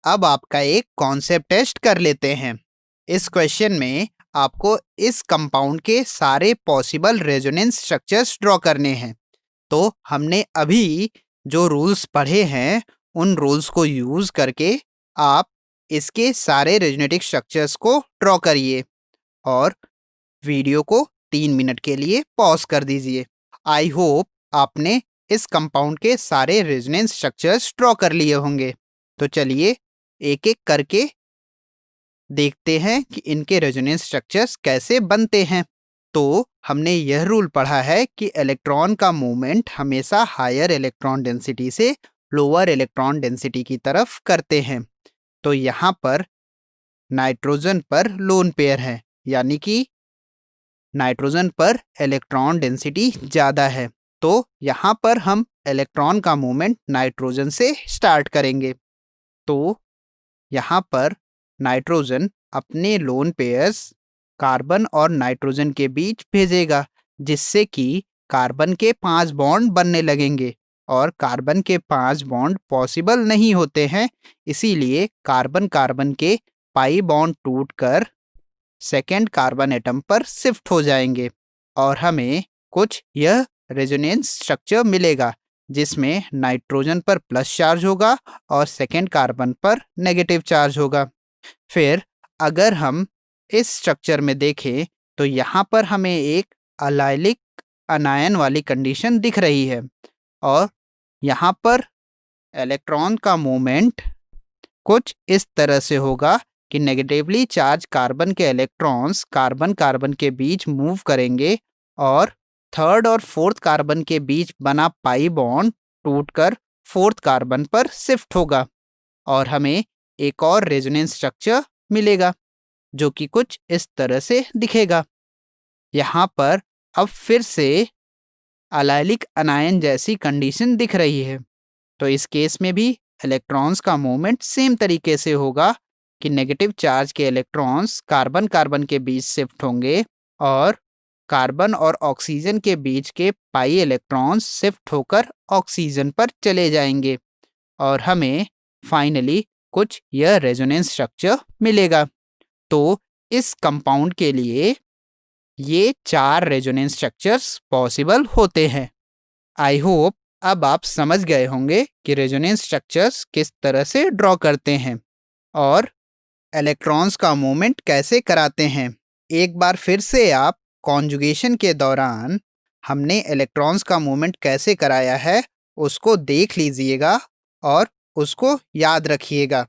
अब आपका एक कॉन्सेप्ट टेस्ट कर लेते हैं। इस क्वेश्चन में आपको इस कंपाउंड के सारे पॉसिबल रेजोनेंस स्ट्रक्चर्स ड्रॉ करने हैं। तो हमने अभी जो रूल्स पढ़े हैं उन रूल्स को यूज़ करके आप इसके सारे रेजोनेटिक स्ट्रक्चर्स को ड्रॉ करिए और वीडियो को 3 मिनट के लिए पॉज कर दीजिए। आई होप आपने इस कंपाउंड के सारे रेजोनेंस स्ट्रक्चर्स ड्रॉ कर लिए होंगे। तो चलिए एक एक करके देखते हैं कि इनके रेजोनेंस स्ट्रक्चर्स कैसे बनते हैं। तो हमने यह रूल पढ़ा है कि इलेक्ट्रॉन का मूवमेंट हमेशा हायर इलेक्ट्रॉन डेंसिटी से लोअर इलेक्ट्रॉन डेंसिटी की तरफ करते हैं। तो यहाँ पर नाइट्रोजन पर लोन पेयर है, यानी कि नाइट्रोजन पर इलेक्ट्रॉन डेंसिटी ज़्यादा है। तो यहाँ पर हम इलेक्ट्रॉन का मूवमेंट नाइट्रोजन से स्टार्ट करेंगे। तो यहाँ पर नाइट्रोजन अपने लोन पेयर्स कार्बन और नाइट्रोजन के बीच भेजेगा, जिससे कि कार्बन के 5 बॉन्ड बनने लगेंगे और कार्बन के 5 बॉन्ड पॉसिबल नहीं होते हैं। इसीलिए कार्बन कार्बन के पाई बॉन्ड टूटकर सेकेंड कार्बन एटम पर शिफ्ट हो जाएंगे और हमें कुछ यह रेजोनेंस स्ट्रक्चर मिलेगा, जिसमें नाइट्रोजन पर प्लस चार्ज होगा और सेकेंड कार्बन पर नेगेटिव चार्ज होगा। फिर अगर हम इस स्ट्रक्चर में देखें तो यहाँ पर हमें एक अलाइलिक अनायन वाली कंडीशन दिख रही है और यहाँ पर इलेक्ट्रॉन का मूवमेंट कुछ इस तरह से होगा कि नेगेटिवली चार्ज कार्बन के इलेक्ट्रॉन्स कार्बन कार्बन के बीच मूव करेंगे और थर्ड और फोर्थ कार्बन के बीच बना पाई बॉन्ड टूटकर फोर्थ कार्बन पर शिफ्ट होगा और हमें एक और रेजोनेंस स्ट्रक्चर मिलेगा जो कि कुछ इस तरह से दिखेगा। यहाँ पर अब फिर से अलाइलिक अनायन जैसी कंडीशन दिख रही है। तो इस केस में भी इलेक्ट्रॉन्स का मूवमेंट सेम तरीके से होगा कि नेगेटिव चार्ज के इलेक्ट्रॉन्स कार्बन कार्बन के बीच शिफ्ट होंगे और कार्बन और ऑक्सीजन के बीच के पाई इलेक्ट्रॉन्स शिफ्ट होकर ऑक्सीजन पर चले जाएंगे और हमें फाइनली कुछ यह रेजोनेंस स्ट्रक्चर मिलेगा। तो इस कंपाउंड के लिए ये 4 रेजोनेंस स्ट्रक्चर्स पॉसिबल होते हैं। आई होप अब आप समझ गए होंगे कि रेजोनेंस स्ट्रक्चर्स किस तरह से ड्रॉ करते हैं और इलेक्ट्रॉन्स का मूवमेंट कैसे कराते हैं। एक बार फिर से आप कॉन्जुगेशन के दौरान हमने इलेक्ट्रॉन्स का मूवमेंट कैसे कराया है उसको देख लीजिएगा और उसको याद रखिएगा।